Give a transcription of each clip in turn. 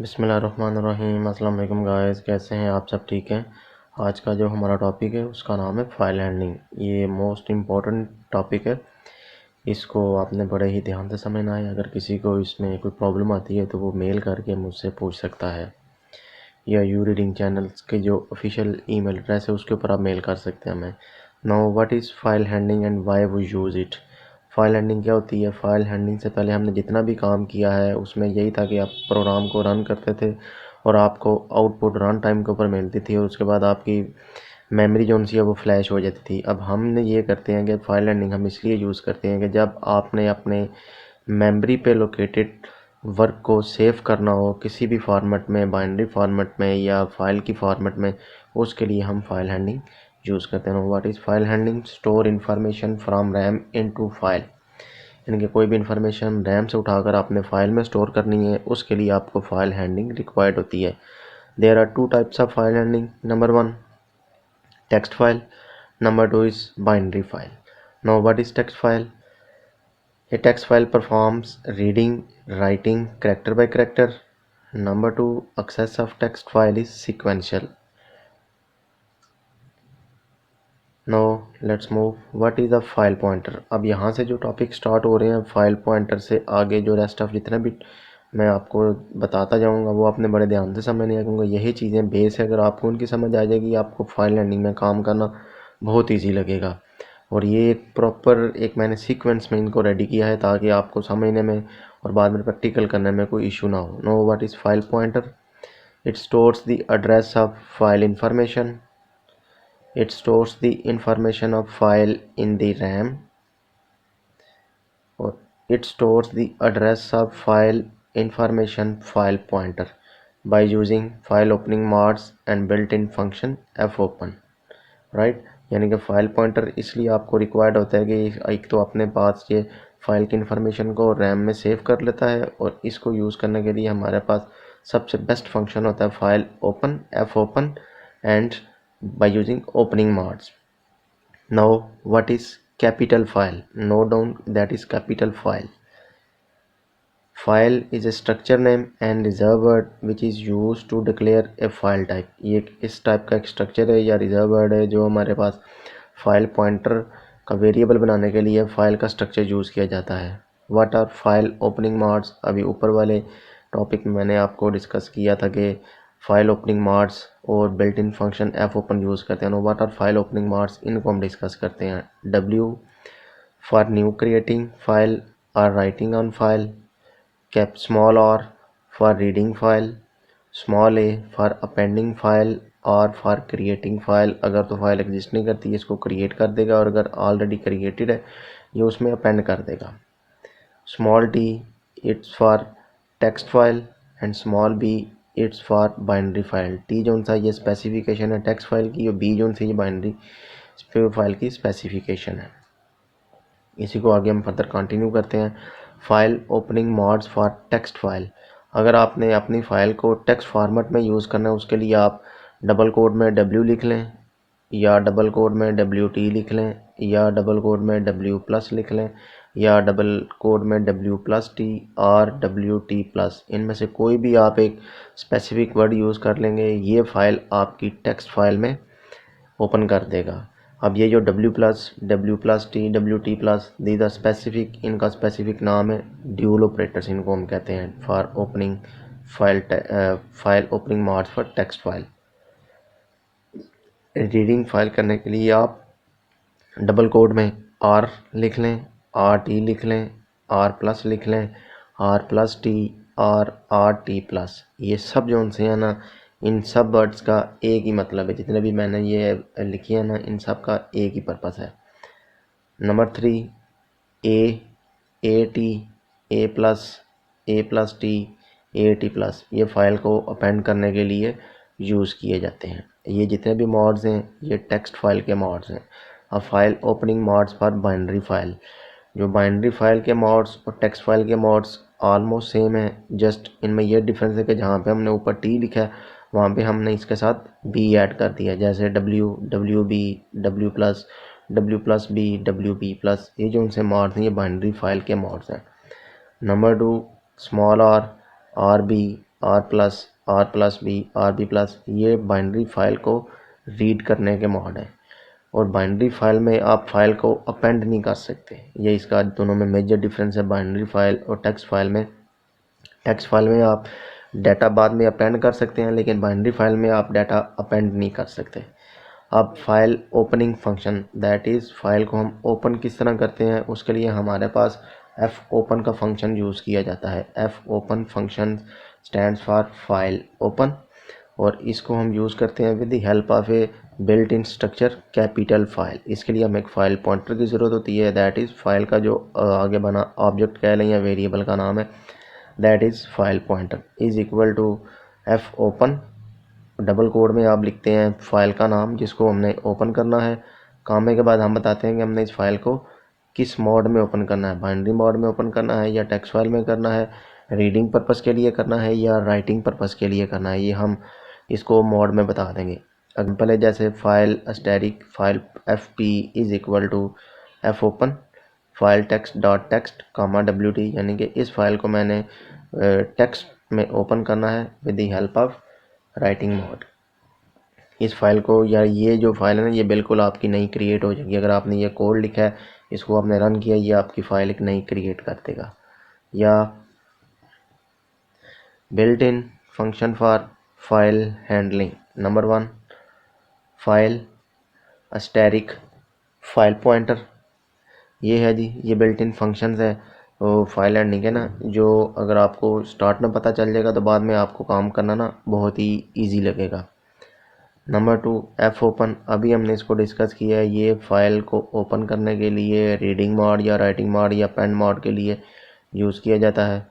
बिस्मिल्लाहिर्रहमानिर्रहीम। अस्सलाम वालेकुम गाइस, कैसे हैं आप सब? ठीक हैं। आज का जो हमारा टॉपिक है उसका नाम है फ़ाइल हैंडलिंग। ये मोस्ट इम्पॉर्टेंट टॉपिक है, इसको आपने बड़े ही ध्यान से समझना है। अगर किसी को इसमें कोई प्रॉब्लम आती है तो वो मेल करके मुझसे पूछ सकता है, या यू रीडिंग चैनल्स के जो ऑफिशियल ईमेल एड्रेस है उसके ऊपर आप मेल कर सकते हैं हमें। Now what is file handling and why we use it. File handling क्या होती है? फ़ाइल हैंडलिंग से पहले हमने जितना भी काम किया है उसमें यही था कि आप प्रोग्राम को रन करते थे और आपको आउटपुट रन टाइम के ऊपर मिलती थी, और उसके बाद आपकी मेमोरी जो सी है वो फ्लैश हो जाती थी। अब हमने ये करते हैं कि फ़ाइल हैंडलिंग हम इसलिए यूज़ करते हैं कि जब आपने अपने मेमोरी पे लोकेटेड वर्क को सेव करना हो किसी भी फॉर्मेट में, बाइनरी फॉर्मेट में या फाइल की फॉर्मेट में, उसके लिए हम फाइल हैंडलिंग यूज़ करते हैं। What is file handling? Store information from RAM into file. यानी कि कोई भी इंफॉर्मेशन रैम से उठाकर आपने फाइल में स्टोर करनी है, उसके लिए आपको फाइल हैंडलिंग रिक्वायर्ड होती है। There are two types of file handling. Number 1 text file, number 2 is binary file. Now what is text file? A text file performs reading, writing character by character. Number 2, access of text file is sequential. Now let's move. What is a file pointer? अब यहाँ से जो topic start हो रहे हैं file pointer से आगे जो रेस्ट ऑफ जितने भी मैं आपको बताता जाऊँगा वो आपने बड़े ध्यान से समझने हैं, क्योंकि यही चीज़ें बेस है। अगर आपको उनकी समझ आ जाएगी आपको फाइल हैंडलिंग में काम करना बहुत ईजी लगेगा। और ये एक प्रॉपर एक मैंने सीक्वेंस में इनको रेडी किया है ताकि आपको समझने में और बाद में प्रैक्टिकल करने में कोई इशू ना हो। No what is file pointer? It stores the address of file information. It stores the information of file in the RAM, और it stores the address of file information file pointer by using file opening modes and built in function fopen, right. यानी कि file pointer इसलिए आपको required होता है कि एक तो अपने पास ये फ़ाइल की इन्फॉर्मेशन को रैम में सेव कर लेता है, और इसको यूज़ करने के लिए हमारे पास सबसे बेस्ट फंक्शन होता है file open fopen and by using opening mods. Now what is capital file? Note down that is capital file. File is a structure name and reserve word which is used to declare a file type. ये इस type का एक structure है या reserve word है जो हमारे पास file pointer का वेरिएबल बनाने के लिए फाइल का स्ट्रक्चर यूज़ किया जाता है। What are file opening mods? अभी ऊपर वाले टॉपिक में मैंने आपको डिस्कस किया था कि फाइल ओपनिंग मॉड्स और built in function fopen use करते हैं। What are file opening modes? इनको हम डिस्कस करते हैं। W for new creating file और writing on file, cap small r for reading file, small a for appending file और for creating file। अगर तो फाइल एग्जिस्ट नहीं करती है इसको क्रिएट कर देगा, और अगर ऑलरेडी क्रिएटेड है ये उसमें अपेंड कर देगा। Small t it's for text file and small b it's for binary file. t जो सा ये स्पेसिफिकेशन है टेक्स्ट फाइल की, और b जो सी ये बाइनरी फाइल की स्पेसिफिकेशन है। इसी को आगे हम फर्दर कंटिन्यू करते हैं। File opening modes for text file. अगर आपने अपनी फ़ाइल को टेक्स्ट फॉर्मेट में यूज़ करना है उसके लिए आप डबल कोड में W लिख लें, या डबल कोड में WT लिख लें, या डबल कोड में W+ लिख लें, या डबल कोड में W+T और WT+। इनमें से कोई भी आप एक स्पेसिफिक वर्ड यूज़ कर लेंगे, ये फ़ाइल आपकी टेक्स्ट फाइल में ओपन कर देगा। अब ये जो W+T WT+ these are specific, इनका स्पेसिफिक नाम है ड्यूल ऑपरेटर्स, इनको हम कहते हैं for opening file opening modes for text file. Reading file करने के लिए आप डबल कोड में R लिख लें, RT लिख लें, R+ लिख लें, R+T और RT+। ये सब जो उनसे है ना, इन सब वर्ड्स का एक ही मतलब है। जितने भी मैंने ये लिखी है ना, इन सब का एक ही पर्पस है। नंबर 3 AT, A+T, AT+, ये फाइल को अपेंड करने के लिए यूज़ किए जाते हैं। ये जितने भी मॉड्स हैं ये टेक्स्ट फाइल के मॉड्स हैं। अब file opening modes for binary file. जो बाइनरी फाइल के मॉड्स और टेक्स्ट फाइल के मॉड्स ऑलमोस्ट सेम है, जस्ट इनमें यह डिफरेंस है कि जहाँ पे हमने ऊपर T लिखा है वहाँ पे हमने इसके साथ B ऐड कर दिया, जैसे W, WB, W+, W+B, WB+। ये जो उनसे मॉड्स हैं ये बाइनरी फाइल के मॉड्स हैं। Number 2 small r, RB, R+, RB+, ये बाइनरी फाइल को रीड करने के मोड है। और बाइनरी फाइल में आप फाइल को अपेंड नहीं कर सकते। ये इसका दोनों में मेजर डिफरेंस है बाइनरी फाइल और टेक्स्ट फाइल में। टेक्स्ट फाइल में आप डाटा बाद में अपेंड कर सकते हैं, लेकिन बाइनरी फाइल में आप डाटा अपेंड नहीं कर सकते। अब file opening function, that is file को हम ओपन किस तरह करते हैं, उसके लिए हमारे पास एफ ओपन का फंक्शन यूज़ किया जाता है। F open function stands for file open, और इसको हम यूज़ करते हैं with the help of A built in structure capital file. इसके लिए हमें एक फाइल पॉइंटर की ज़रूरत होती है, दैट इज़ फाइल का जो आगे बना ऑब्जेक्ट कह लें या वेरिएबल का नाम है, that is file pointer is equal to F open. Double quote में आप लिखते हैं फाइल का नाम जिसको हमने ओपन करना है। कामे के बाद हम बताते हैं कि हमने इस फाइल को किस मोड में ओपन करना है, बाइनरी मोड में ओपन करना है या टेक्स्ट फाइल में करना है, रीडिंग पर्पस के लिए करना है या राइटिंग पर्पस के लिए करना है, ये हम इसको मोड में बता देंगे। एग्जाम्पल है जैसे file asterisk file F P is equal to F open file text dot text comma WT, यानी कि इस फाइल को मैंने टेक्स्ट में ओपन करना है with the help of writing mode. इस फाइल को, या ये जो फाइल है ना, ये बिल्कुल आपकी नई क्रिएट हो जाएगी। अगर आपने ये कोड लिखा है, इसको आपने रन किया, ये आपकी फ़ाइल एक नई क्रिएट कर देगा। या built in function for file handling, number 1 file asterisk file pointer, ये है जी, ये बिल्ट इन फंक्शंस है वो फाइल हैंडलिंग है ना, जो अगर आपको स्टार्ट में पता चल जाएगा तो बाद में आपको काम करना ना बहुत ही ईजी लगेगा। नंबर 2 एफ ओपन, अभी हमने इसको डिस्कस किया है, ये फाइल को ओपन करने के लिए रीडिंग मोड या राइटिंग मोड या पेन मोड के लिए यूज़ किया जाता है।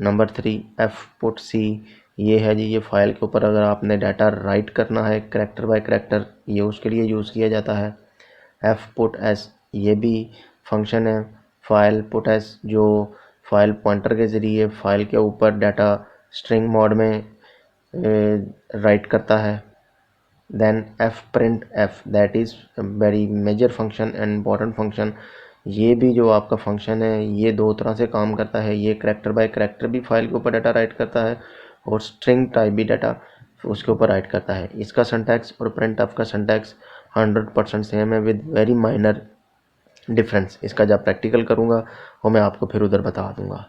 नंबर 3 एफ पुट सी, ये है जी, ये फाइल के ऊपर अगर आपने डाटा राइट करना है करैक्टर बाय करैक्टर, ये उसके लिए यूज़ किया जाता है। एफ पुट एस, ये भी फंक्शन है फाइल पुट एस, जो फाइल पॉइंटर के ज़रिए फाइल के ऊपर डाटा स्ट्रिंग मोड में राइट करता है। Then f print f, that is very major function and important function. ये भी जो आपका फंक्शन है ये दो तरह से काम करता है। ये करैक्टर बाय करैक्टर भी फाइल के ऊपर डाटा राइट करता है और स्ट्रिंग टाइप भी डाटा उसके ऊपर राइट करता है। इसका सिंटैक्स और प्रिंट एफ का सिंटैक्स 100% सेम है विद वेरी माइनर डिफरेंस। इसका जब प्रैक्टिकल करूँगा वो मैं आपको फिर उधर बता दूँगा।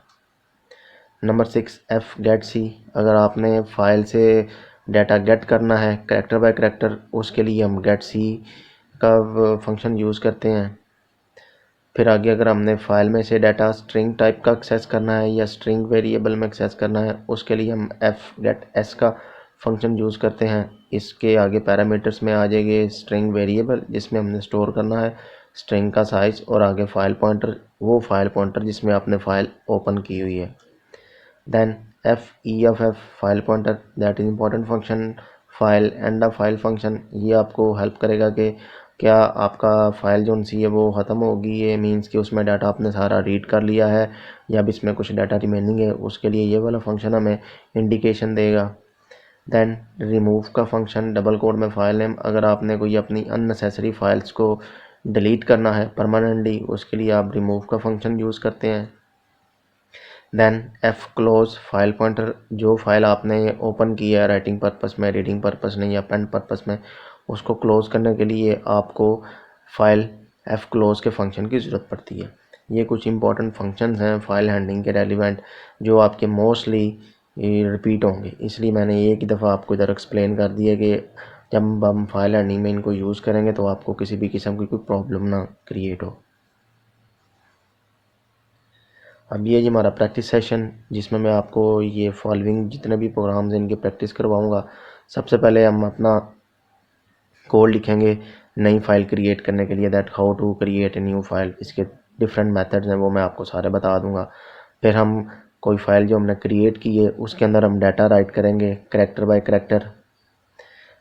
नंबर 6 एफ गेट सी, अगर आपने फाइल से डाटा गेट करना है करैक्टर बाय करैक्टर, उसके लिए हम गेट सी का फंक्शन यूज़ करते हैं। फिर आगे अगर हमने फाइल में से डाटा स्ट्रिंग टाइप का एक्सेस करना है या स्ट्रिंग वेरिएबल में एक्सेस करना है, उसके लिए हम एफ गेट एस का फंक्शन यूज़ करते हैं। इसके आगे पैरामीटर्स में आ जाएंगे स्ट्रिंग वेरिएबल जिसमें हमने स्टोर करना है स्ट्रिंग का साइज़, और आगे फाइल पॉइंटर, वो फाइल पॉइंटर जिसमें आपने फ़ाइल ओपन की हुई है। Then f file pointer, that is important function file and a file function. ये आपको हेल्प करेगा कि क्या आपका फाइल जो सी है वो ख़त्म होगी, ये मीन्स कि उसमें डाटा आपने सारा रीड कर लिया है या अब इसमें कुछ डाटा रिमेनिंग है, उसके लिए ये वाला फंक्शन हमें इंडिकेशन देगा। दैन रिमूव का फंक्शन, डबल कोड में फाइल नेम, अगर आपने कोई अपनी अननेसेसरी फाइल्स को डिलीट करना है परमानेंटली, उसके लिए आप रिमूव का फंक्शन यूज़ करते हैं। Then f close file pointer, जो फाइल आपने ओपन किया है राइटिंग पर्पस में, रीडिंग पर्पस में या पेन पर्पस में, उसको क्लोज करने के लिए आपको फाइल एफ क्लोज के फंक्शन की ज़रूरत पड़ती है। ये कुछ इंपॉर्टेंट फंक्शंस हैं फाइल हैंडलिंग के रेलिवेंट, जो आपके मोस्टली रिपीट होंगे, इसलिए मैंने एक ही दफ़ा आपको इधर एक्सप्लेन कर दिया कि जब हम फाइल हैंडलिंग में इनको यूज़ करेंगे तो आपको किसी भी किस्म की कोई प्रॉब्लम ना क्रिएट हो। अब ये जी हमारा प्रैक्टिस सेशन, जिसमें मैं आपको ये फॉलोइंग जितने भी प्रोग्राम्स हैं इनकी प्रैक्टिस करवाऊंगा। सबसे पहले हम अपना कोड लिखेंगे नई फाइल क्रिएट करने के लिए, that how to create a new file. इसके डिफरेंट मेथड्स हैं वो मैं आपको सारे बता दूंगा। फिर हम कोई फाइल जो हमने क्रिएट की है उसके अंदर हम डाटा राइट करेंगे करैक्टर बाय करैक्टर।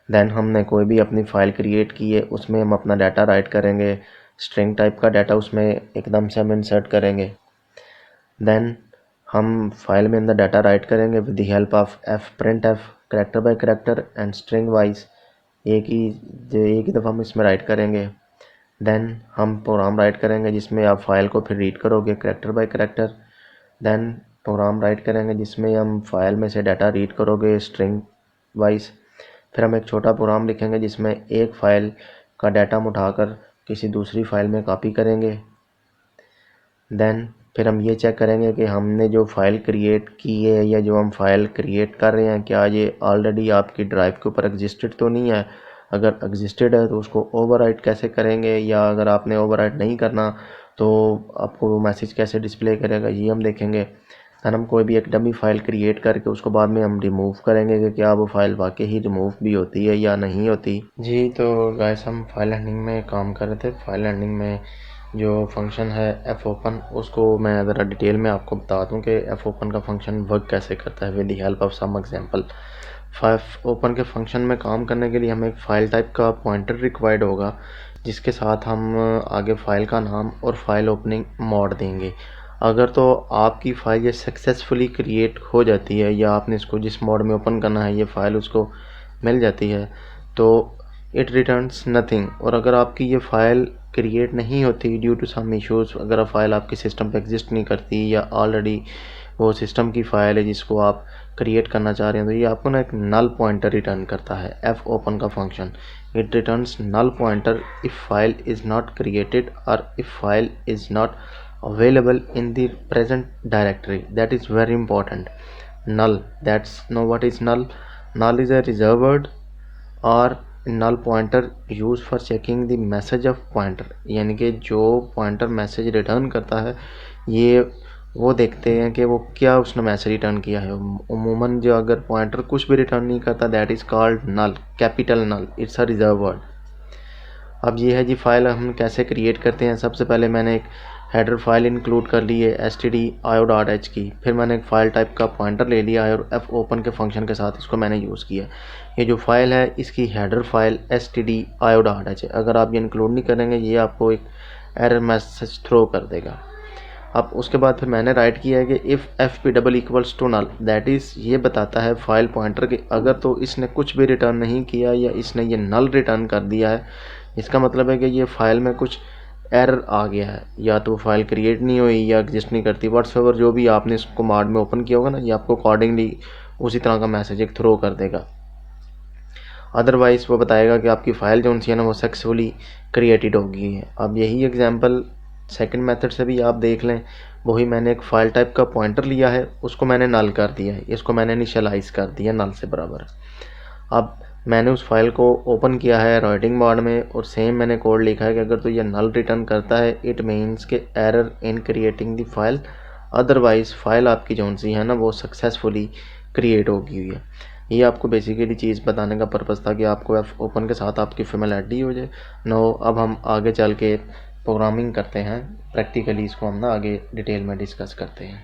देन हमने कोई भी अपनी फ़ाइल क्रिएट की है उसमें हम अपना डाटा राइट करेंगे, स्ट्रिंग टाइप का डाटा उसमें एकदम से हम इंसर्ट करेंगे। देन हम फाइल में अंदर डाटा राइट करेंगे with the help of f print f character by character and string wise, एक ही दफ़ा हम इसमें राइट करेंगे। देन हम प्रोग्राम राइट करेंगे जिसमें आप फाइल को फिर रीड करोगे character by character. Then program write करेंगे जिसमें हम फाइल में से डाटा रीड करोगे स्ट्रिंग वाइज। फिर हम एक छोटा प्रोग्राम लिखेंगे जिसमें एक फ़ाइल का डाटा हम उठाकर किसी दूसरी फ़ाइल में कॉपी करेंगे। देन फिर हम ये चेक करेंगे कि हमने जो फ़ाइल क्रिएट की है या जो हम फ़ाइल क्रिएट कर रहे हैं क्या ये ऑलरेडी आपकी ड्राइव के ऊपर एग्जिस्टेड तो नहीं है। अगर एग्जिस्टेड है तो उसको ओवरराइट कैसे करेंगे, या अगर आपने ओवरराइट नहीं करना तो आपको वो मैसेज कैसे डिस्प्ले करेगा, ये हम देखेंगे। दैन हम कोई भी एक डमी फ़ाइल क्रिएट करके उसको बाद में हम रिमूव करेंगे कि क्या वो फ़ाइल वाकई ही रिमूव भी होती है या नहीं होती। जी तो गाइस हम फाइल हैंडलिंग में काम कर रहे थे। फाइल हैंडलिंग में जो फंक्शन है एफ ओपन, उसको मैं ज़रा डिटेल में आपको बता दूं कि एफ ओपन का फंक्शन वर्क कैसे करता है with the help of some example. F open के फंक्शन में काम करने के लिए हमें एक फ़ाइल टाइप का पॉइंटर रिक्वायर्ड होगा जिसके साथ हम आगे फ़ाइल का नाम और फाइल ओपनिंग मोड देंगे। अगर तो आपकी फ़ाइल ये सक्सेसफुली क्रिएट हो जाती है या आपने इसको जिस मोड में ओपन करना है ये फ़ाइल उसको मिल जाती है तो इट रिटर्न्स नथिंग। और अगर आपकी ये फ़ाइल क्रिएट नहीं होती ड्यू टू सम इश्यूज़, अगर फ़ाइल आपके सिस्टम पे एग्जिस्ट नहीं करती या ऑलरेडी वो सिस्टम की फ़ाइल है जिसको आप क्रिएट करना चाह रहे हैं, तो ये आपको ना एक नल पॉइंटर रिटर्न करता है एफ ओपन का function. It returns null pointer if file is not created और if file is not available in the present directory. That is very important. Null, that's know what is null. Null is a reserved word or null pointer used for checking the message of pointer। यानी कि जो pointer message return करता है ये वो देखते हैं कि वो क्या उसने मैसेज रिटर्न किया है। उमूमन जो अगर पॉइंटर कुछ भी रिटर्न नहीं करता that is called null, capital null, it's a reserve word. अब ये है जी फाइल हम कैसे क्रिएट करते हैं। सबसे पहले मैंने एक हेडर फाइल इंक्लूड कर ली है stdio.h की। फिर मैंने एक फ़ाइल टाइप का पॉइंटर ले लिया है और एफ ओपन के फंक्शन के साथ इसको मैंने यूज़ किया। ये जो फाइल है इसकी हेडर फाइल stdio.h है। अगर आप ये इंक्लूड नहीं करेंगे ये आपको एक एरर मैसेज थ्रो कर देगा। अब उसके बाद फिर मैंने राइट किया है कि if f p double equals to null, that is ये बताता है फाइल पॉइंटर के अगर तो इसने कुछ भी रिटर्न नहीं किया या इसने ये नल रिटर्न कर दिया है, इसका मतलब है कि ये फ़ाइल में कुछ एरर आ गया है, या तो फाइल क्रिएट नहीं हुई या एग्जिस्ट नहीं करती। व्हाट्सएवर जो भी आपने इसको कमांड में ओपन किया होगा ना ये आपको अकॉर्डिंगली उसी तरह का मैसेज एक थ्रो कर देगा। अदरवाइज़ वो बताएगा कि आपकी फ़ाइल जो सी है ना वो सक्सेसफुली क्रिएटेड हो गई है। अब यही एग्जांपल सेकंड मेथड से भी आप देख लें। वही मैंने एक फ़ाइल टाइप का पॉइंटर लिया है उसको मैंने नल कर दिया है, इसको मैंने इनिशियलाइज़ कर दिया नल से बराबर। अब मैंने उस फाइल को ओपन किया है राइटिंग मोड में और सेम मैंने कोड लिखा है कि अगर तो ये नल रिटर्न करता है इट मीन्स के error in creating the file, otherwise file आपकी जो सी है ना वो सक्सेसफुली क्रिएट हो गई हुई है। ये आपको बेसिकली चीज़ बताने का पर्पज़ था कि आपको एफ ओपन के साथ आपकी फेमिलियरिटी हो जाए। नो अब हम आगे चल के प्रोग्रामिंग करते हैं प्रैक्टिकली, इसको हम ना आगे डिटेल में डिस्कस करते हैं।